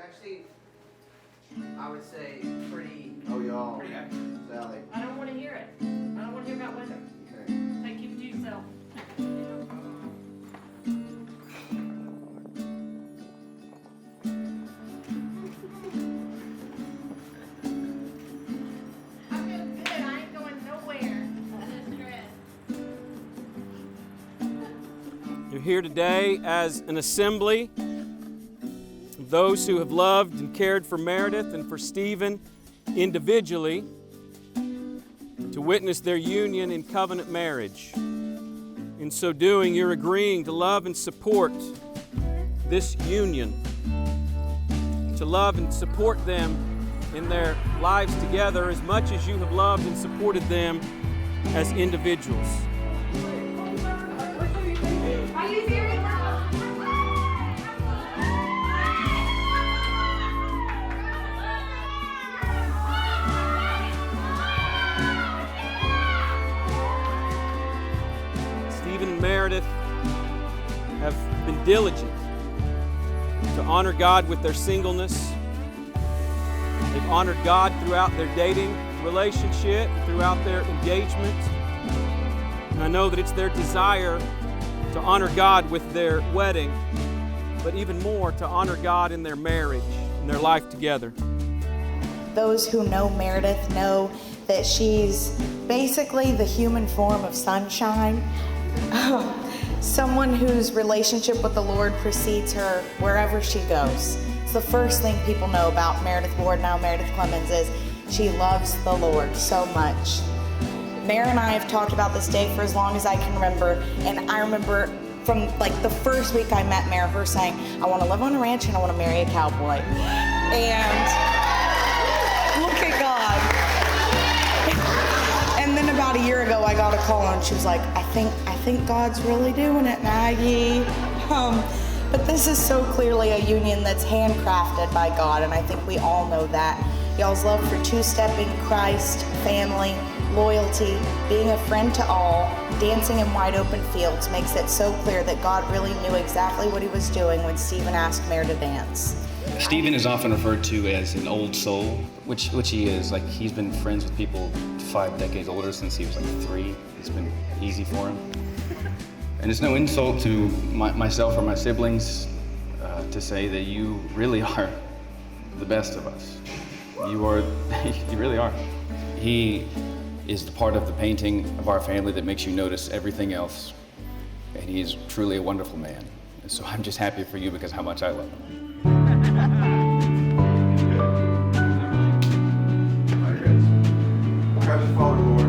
actually, I would say pretty. Oh, y'all. Pretty accurate. Sally. I don't want to hear it. I don't want to hear about weather. Okay. Take it to yourself. I feel good. I ain't going nowhere. You're here today as an assembly of those who have loved and cared for Meredith and for Stephen individually to witness their union in covenant marriage. In so doing, you're agreeing to love and support this union, to love and support them in their lives together as much as you have loved and supported them as individuals. Are you serious? Stephen and Meredith have been diligent to honor God with their singleness. They've honored God throughout their dating relationship, throughout their engagement. And I know that it's their desire to honor God with their wedding, but even more to honor God in their marriage, in their life together. Those who know Meredith know that she's basically the human form of sunshine. Someone whose relationship with the Lord precedes her wherever she goes. It's the first thing people know about Meredith Ward, now Meredith Clemmons, is she loves the Lord so much. Mary and I have talked about this day for as long as I can remember, and I remember from like the first week I met Mary, her saying, I want to live on a ranch and I want to marry a cowboy. And look at God. And then about a year ago I got a call and she was like, I think God's really doing it, Maggie. But this is so clearly a union that's handcrafted by God, and I think we all know that. Y'all's love for two-stepping, Christ, family, loyalty, being a friend to all, dancing in wide open fields makes it so clear that God really knew exactly what he was doing when Stephen asked Mary to dance. Stephen is often referred to as an old soul, which he is. Like, he's been friends with people 5 decades older since he was like 3. It's been easy for him. And it's no insult to myself or my siblings to say that you really are the best of us. You really are. He is the part of the painting of our family that makes you notice everything else. And he is truly a wonderful man. And so I'm just happy for you because how much I love him. Heavenly Father, Lord,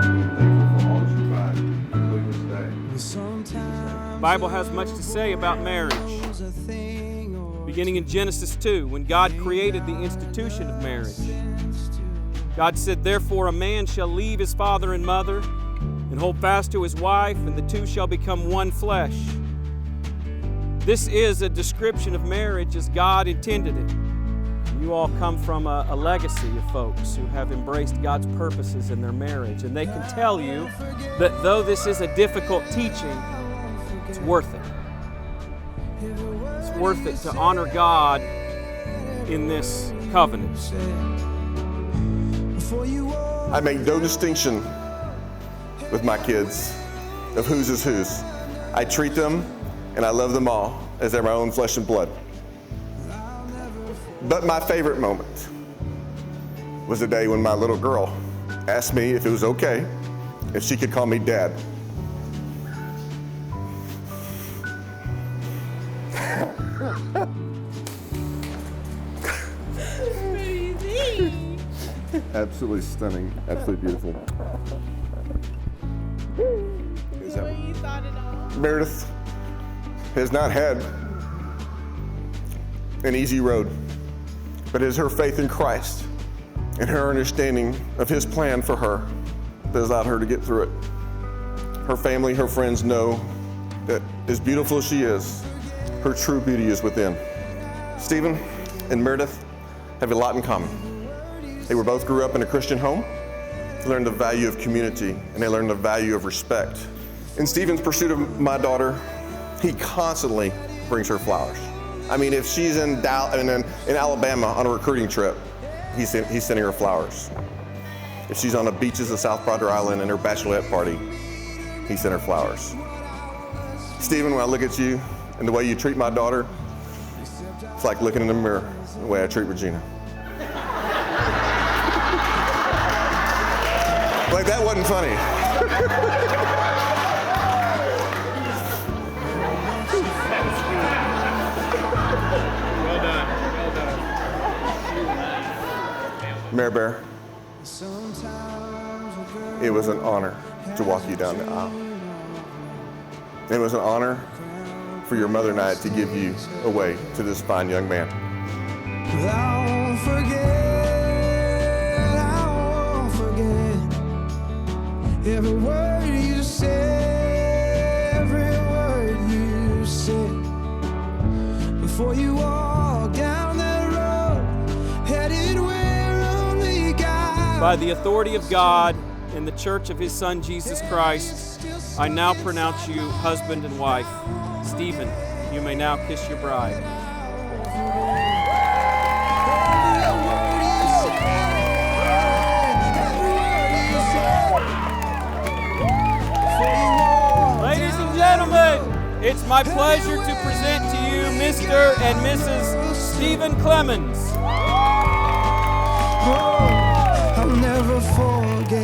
thankful for all that you provide, including this day. The Bible has much to say about marriage. Beginning in Genesis 2, when God created the institution of marriage. God said, therefore a man shall leave his father and mother and hold fast to his wife, and the two shall become one flesh. This is a description of marriage as God intended it. You all come from a legacy of folks who have embraced God's purposes in their marriage, and they can tell you that though this is a difficult teaching, it's worth it. It's worth it to honor God in this covenant. I make no distinction with my kids of whose is whose. I treat them and I love them all as they're my own flesh and blood. But my favorite moment was the day when my little girl asked me if it was okay if she could call me Dad. Absolutely stunning, absolutely beautiful. Is that You thought it all. Meredith has not had an easy road, but it is her faith in Christ and her understanding of his plan for her that has allowed her to get through it. Her family, her friends know that as beautiful as she is, her true beauty is within. Stephen and Meredith have a lot in common. They were both grew up in a Christian home. They learned the value of community, and they learned the value of respect. In Stephen's pursuit of my daughter, he constantly brings her flowers. I mean, if she's in Alabama on a recruiting trip, he's sending her flowers. If she's on the beaches of South Padre Island in her bachelorette party, he sent her flowers. Stephen, when I look at you and the way you treat my daughter, it's like looking in the mirror, the way I treat Regina. Like, that wasn't funny. Well done. Mary Bear, it was an honor to walk you down the aisle. It was an honor for your mother and I to give you away to this fine young man. I won't forget every word you said, every word you said before you walk down that road, headed where only God. By the authority of God and the church of His Son, Jesus Christ, I now pronounce you husband and wife. Stephen, you may now kiss your bride. Ladies and gentlemen, it's my pleasure to present to you Mr. and Mrs. Stephen Clemmons. I'll never forget.